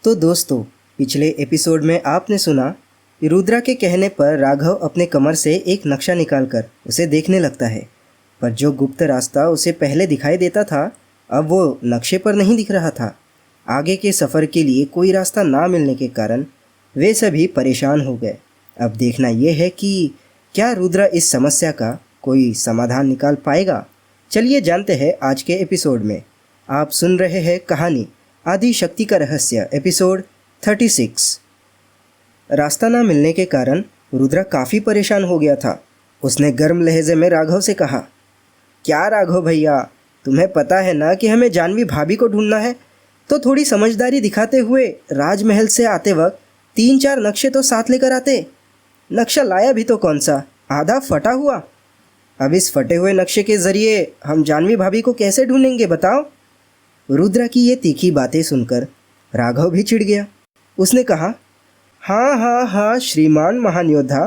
तो दोस्तों, पिछले एपिसोड में आपने सुना कि रुद्रा के कहने पर राघव अपने कमर से एक नक्शा निकालकर उसे देखने लगता है, पर जो गुप्त रास्ता उसे पहले दिखाई देता था अब वो नक्शे पर नहीं दिख रहा था। आगे के सफ़र के लिए कोई रास्ता ना मिलने के कारण वे सभी परेशान हो गए। अब देखना यह है कि क्या रुद्रा इस समस्या का कोई समाधान निकाल पाएगा। चलिए जानते हैं आज के एपिसोड में। आप सुन रहे हैं कहानी आदि शक्ति का रहस्य एपिसोड 36। रास्ता ना मिलने के कारण रुद्रा काफ़ी परेशान हो गया था। उसने गर्म लहजे में राघव से कहा, क्या राघव भैया, तुम्हें पता है ना कि हमें जानवी भाभी को ढूंढना है, तो थोड़ी समझदारी दिखाते हुए राजमहल से आते वक्त 3-4 नक्शे तो साथ लेकर आते। नक्शा लाया भी तो कौन सा, आधा फटा हुआ। अब इस फटे हुए नक्शे के ज़रिए हम जानवी भाभी को कैसे ढूंढेंगे बताओ। रुद्रा की ये तीखी बातें सुनकर राघव भी चिढ़ गया। उसने कहा, हाँ हाँ हाँ श्रीमान महान योद्धा,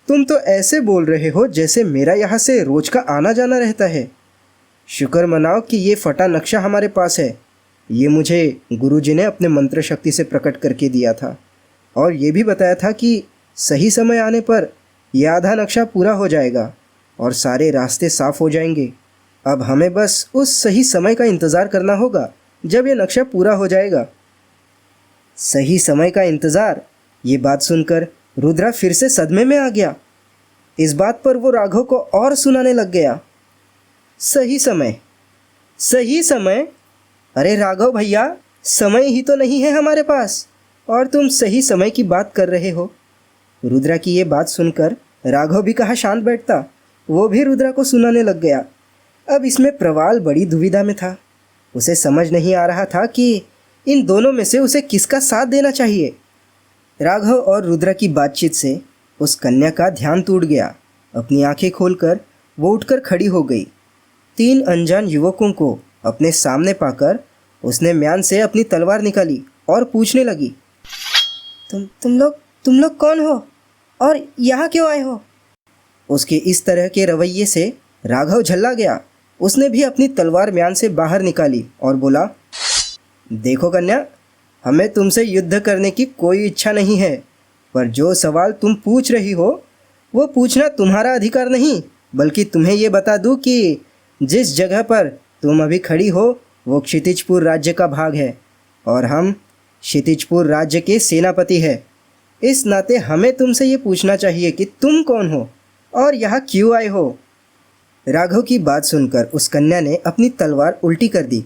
तुम तो ऐसे बोल रहे हो जैसे मेरा यहाँ से रोज का आना जाना रहता है। शुक्र मनाओ कि ये फटा नक्शा हमारे पास है। ये मुझे गुरुजी ने अपने मंत्र शक्ति से प्रकट करके दिया था और ये भी बताया था कि सही समय आने पर यह आधा नक्शा पूरा हो जाएगा और सारे रास्ते साफ हो जाएंगे। अब हमें बस उस सही समय का इंतज़ार करना होगा जब यह नक्शा पूरा हो जाएगा। सही समय का इंतज़ार, ये बात सुनकर रुद्रा फिर से सदमे में आ गया। इस बात पर वो राघव को और सुनाने लग गया। सही समय, सही समय? अरे राघव भैया, समय ही तो नहीं है हमारे पास और तुम सही समय की बात कर रहे हो। रुद्रा की ये बात सुनकर राघव भी कहाँ शांत बैठता, वो भी रुद्रा को सुनाने लग गया। अब इसमें प्रवाल बड़ी दुविधा में था। उसे समझ नहीं आ रहा था कि इन दोनों में से उसे किसका साथ देना चाहिए। राघव और रुद्रा की बातचीत से उस कन्या का ध्यान टूट गया। अपनी आंखें खोलकर वो उठकर खड़ी हो गई। 3 अनजान युवकों को अपने सामने पाकर उसने म्यान से अपनी तलवार निकाली और पूछने लगी, तुम लोग कौन हो और यहाँ क्यों आए हो? उसके इस तरह के रवैये से राघव झल्ला गया। उसने भी अपनी तलवार म्यान से बाहर निकाली और बोला, देखो कन्या, हमें तुमसे युद्ध करने की कोई इच्छा नहीं है, पर जो सवाल तुम पूछ रही हो वो पूछना तुम्हारा अधिकार नहीं, बल्कि तुम्हें ये बता दूं कि जिस जगह पर तुम अभी खड़ी हो वो क्षितिजपुर राज्य का भाग है और हम क्षितिजपुर राज्य के सेनापति हैं। इस नाते हमें तुमसे ये पूछना चाहिए कि तुम कौन हो और यहाँ क्यों आए हो। राघव की बात सुनकर उस कन्या ने अपनी तलवार उल्टी कर दी।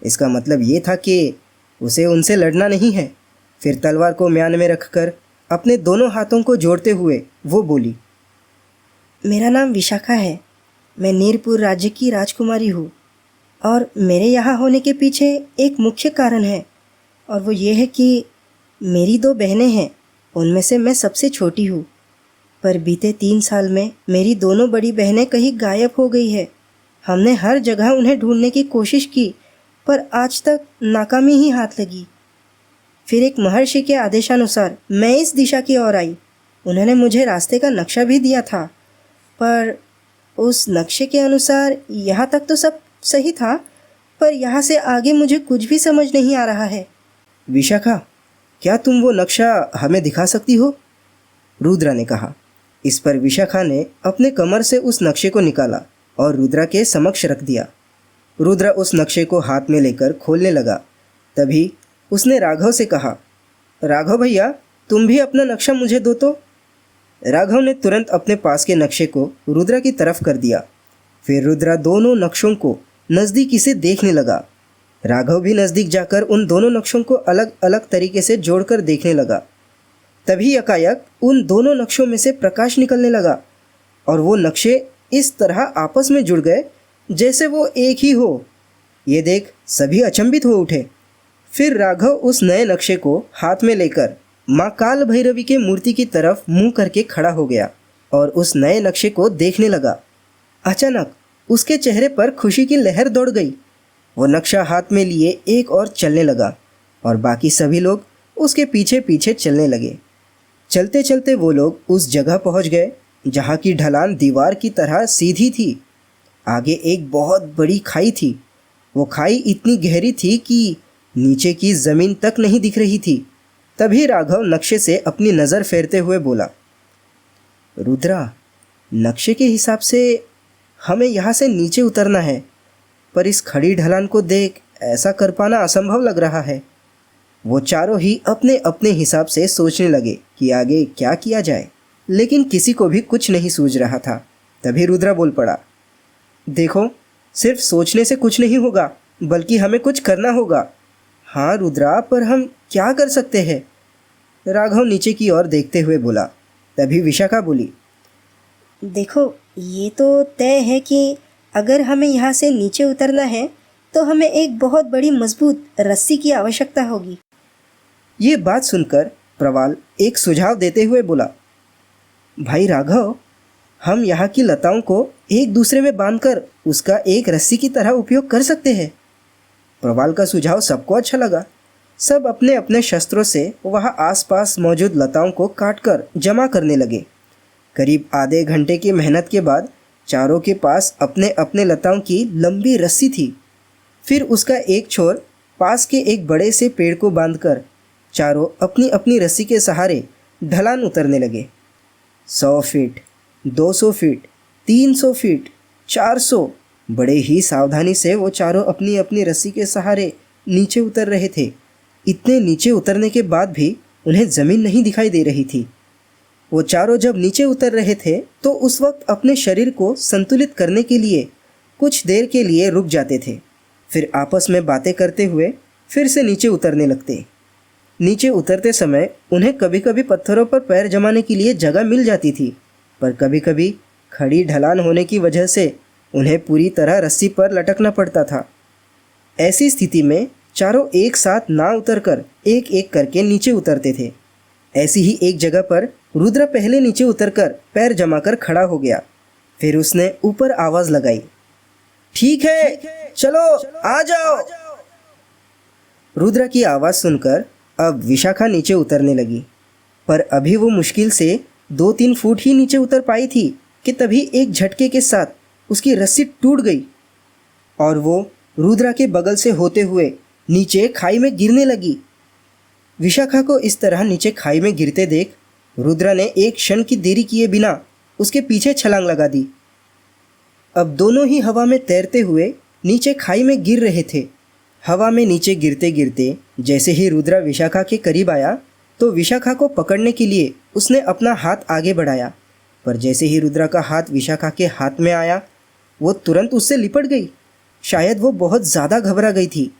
इसका मतलब ये था कि उसे उनसे लड़ना नहीं है। फिर तलवार को म्यान में रखकर अपने दोनों हाथों को जोड़ते हुए वो बोली, मेरा नाम विशाखा है। मैं नीरपुर राज्य की राजकुमारी हूँ और मेरे यहाँ होने के पीछे एक मुख्य कारण है और वो ये है कि मेरी 2 बहनें हैं। उनमें से मैं सबसे छोटी हूँ, पर बीते 3 साल में मेरी दोनों बड़ी बहनें कहीं गायब हो गई है। हमने हर जगह उन्हें ढूंढने की कोशिश की, पर आज तक नाकामी ही हाथ लगी। फिर एक महर्षि के आदेशानुसार मैं इस दिशा की ओर आई। उन्होंने मुझे रास्ते का नक्शा भी दिया था, पर उस नक्शे के अनुसार यहाँ तक तो सब सही था, पर यहाँ से आगे मुझे कुछ भी समझ नहीं आ रहा है। विशाखा, क्या तुम वो नक्शा हमें दिखा सकती हो? रुद्रा ने कहा। इस पर विशाखा ने अपने कमर से उस नक्शे को निकाला और रुद्रा के समक्ष रख दिया। रुद्रा उस नक्शे को हाथ में लेकर खोलने लगा। तभी उसने राघव से कहा, राघव भैया, तुम भी अपना नक्शा मुझे दो तो। राघव ने तुरंत अपने पास के नक्शे को रुद्रा की तरफ कर दिया। फिर रुद्रा दोनों नक्शों को नज़दीकी से देखने लगा। राघव भी नज़दीक जाकर उन दोनों नक्शों को अलग अलग तरीके से जोड़कर देखने लगा। तभी एकाएक उन दोनों नक्शों में से प्रकाश निकलने लगा और वो नक्शे इस तरह आपस में जुड़ गए जैसे वो एक ही हो। ये देख सभी अचंभित हो उठे। फिर राघव उस नए नक्शे को हाथ में लेकर माँ काल भैरवी के मूर्ति की तरफ मुंह करके खड़ा हो गया और उस नए नक्शे को देखने लगा। अचानक उसके चेहरे पर खुशी की लहर दौड़ गई। वो नक्शा हाथ में लिए एक और चलने लगा और बाकी सभी लोग उसके पीछे पीछे चलने लगे। चलते चलते वो लोग उस जगह पहुंच गए जहाँ की ढलान दीवार की तरह सीधी थी। आगे एक बहुत बड़ी खाई थी। वो खाई इतनी गहरी थी कि नीचे की जमीन तक नहीं दिख रही थी। तभी राघव नक्शे से अपनी नज़र फेरते हुए बोला, रुद्रा, नक्शे के हिसाब से हमें यहाँ से नीचे उतरना है, पर इस खड़ी ढलान को देख ऐसा कर पाना असंभव लग रहा है। वो चारों ही अपने अपने हिसाब से सोचने लगे कि आगे क्या किया जाए, लेकिन किसी को भी कुछ नहीं सूझ रहा था। तभी रुद्रा बोल पड़ा, देखो, सिर्फ सोचने से कुछ नहीं होगा, बल्कि हमें कुछ करना होगा। हाँ रुद्रा, पर हम क्या कर सकते हैं? राघव नीचे की ओर देखते हुए बोला। तभी विशाखा बोली, देखो, ये तो तय है कि अगर हमें यहाँ से नीचे उतरना है तो हमें एक बहुत बड़ी मजबूत रस्सी की आवश्यकता होगी। ये बात सुनकर प्रवाल एक सुझाव देते हुए बोला, भाई राघव, हम यहाँ की लताओं को एक दूसरे में बांधकर उसका एक रस्सी की तरह उपयोग कर सकते हैं। प्रवाल का सुझाव सबको अच्छा लगा। सब अपने अपने शस्त्रों से वहाँ आसपास मौजूद लताओं को काटकर जमा करने लगे। करीब आधे घंटे की मेहनत के बाद चारों के पास अपने अपने लताओं की लंबी रस्सी थी। फिर उसका एक छोर पास के एक बड़े से पेड़ को बांधकर चारों अपनी अपनी रस्सी के सहारे ढलान उतरने लगे। 100 फीट, 200 फीट, 300 फीट, 400। बड़े ही सावधानी से वो चारों अपनी अपनी रस्सी के सहारे नीचे उतर रहे थे। इतने नीचे उतरने के बाद भी उन्हें ज़मीन नहीं दिखाई दे रही थी। वो चारों जब नीचे उतर रहे थे तो उस वक्त अपने शरीर को संतुलित करने के लिए कुछ देर के लिए रुक जाते थे, फिर आपस में बातें करते हुए फिर से नीचे उतरने लगते। नीचे उतरते समय उन्हें कभी कभी पत्थरों पर पैर जमाने के लिए जगह मिल जाती थी, पर कभी कभी खड़ी ढलान होने की वजह से उन्हें पूरी तरह रस्सी पर लटकना पड़ता था। ऐसी स्थिति में चारों एक साथ ना उतरकर एक एक करके नीचे उतरते थे। ऐसी ही एक जगह पर रुद्र पहले नीचे उतरकर पैर जमाकर खड़ा हो गया। फिर उसने ऊपर आवाज़ लगाई, ठीक है, चलो आ जाओ। रुद्र की आवाज़ सुनकर अब विशाखा नीचे उतरने लगी, पर अभी वो मुश्किल से 2-3 फुट ही नीचे उतर पाई थी कि तभी एक झटके के साथ उसकी रस्सी टूट गई और वो रुद्र के बगल से होते हुए नीचे खाई में गिरने लगी। विशाखा को इस तरह नीचे खाई में गिरते देख रुद्र ने एक क्षण की देरी किए बिना उसके पीछे छलांग लगा दी। अब दोनों ही हवा में तैरते हुए नीचे खाई में गिर रहे थे। हवा में नीचे गिरते गिरते जैसे ही रुद्र विशाखा के करीब आया तो विशाखा को पकड़ने के लिए उसने अपना हाथ आगे बढ़ाया, पर जैसे ही रुद्र का हाथ विशाखा के हाथ में आया वो तुरंत उससे लिपट गई। शायद वो बहुत ज़्यादा घबरा गई थी।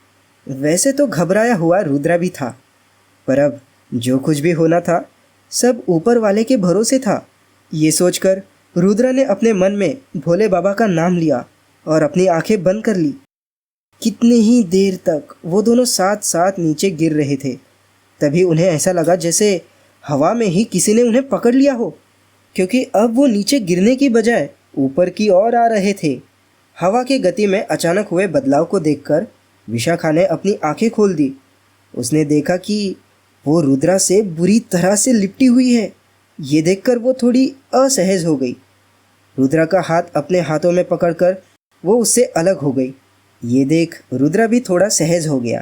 वैसे तो घबराया हुआ रुद्र भी था, पर अब जो कुछ भी होना था सब ऊपर वाले के भरोसे था। ये सोचकर रुद्र ने अपने मन में भोले बाबा का नाम लिया और अपनी आंखें बंद कर ली। कितने ही देर तक वो दोनों साथ साथ नीचे गिर रहे थे। तभी उन्हें ऐसा लगा जैसे हवा में ही किसी ने उन्हें पकड़ लिया हो, क्योंकि अब वो नीचे गिरने की बजाय ऊपर की ओर आ रहे थे। हवा की गति में अचानक हुए बदलाव को देखकर विशाखा ने अपनी आंखें खोल दी। उसने देखा कि वो रुद्रा से बुरी तरह से लिपटी हुई है। ये देखकर वो थोड़ी असहज हो गई। रुद्रा का हाथ अपने हाथों में पकड़कर वो उससे अलग हो गई। ये देख रुद्रा भी थोड़ा सहज हो गया।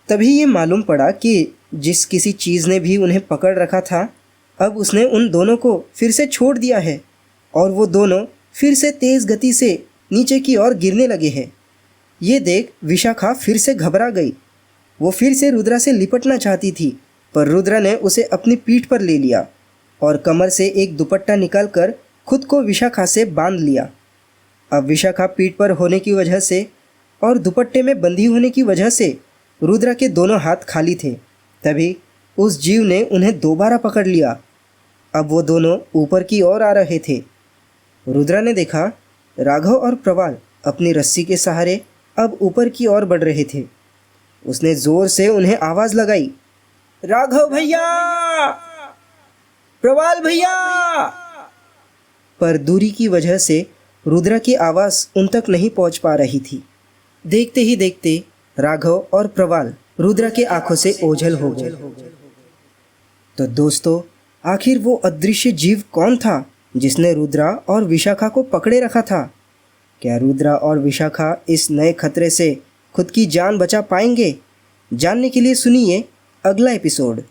तभी ये मालूम पड़ा कि जिस किसी चीज़ ने भी उन्हें पकड़ रखा था अब उसने उन दोनों को फिर से छोड़ दिया है और वो दोनों फिर से तेज़ गति से नीचे की ओर गिरने लगे हैं। ये देख विशाखा फिर से घबरा गई। वो फिर से रुद्रा से लिपटना चाहती थी, पर रुद्रा ने उसे अपनी पीठ पर ले लिया और कमर से एक दुपट्टा निकालकर खुद को विशाखा से बांध लिया। अब विशाखा पीठ पर होने की वजह से और दुपट्टे में बंधी होने की वजह से रुद्रा के दोनों हाथ खाली थे। तभी उस जीव ने उन्हें दोबारा पकड़ लिया। अब वो दोनों ऊपर की ओर आ रहे थे। रुद्रा ने देखा राघव और प्रवाल अपनी रस्सी के सहारे अब ऊपर की ओर बढ़ रहे थे। उसने जोर से उन्हें आवाज़ लगाई, राघव भैया, प्रवाल भैया। पर दूरी की वजह से रुद्रा की आवाज़ उन तक नहीं पहुंच पा रही थी। देखते ही देखते राघव और प्रवाल रुद्रा के आंखों से ओझल हो गए। तो दोस्तों, आखिर वो अदृश्य जीव कौन था जिसने रुद्रा और विशाखा को पकड़े रखा था? क्या रुद्रा और विशाखा इस नए खतरे से खुद की जान बचा पाएंगे जानने के लिए सुनिए अगला एपिसोड।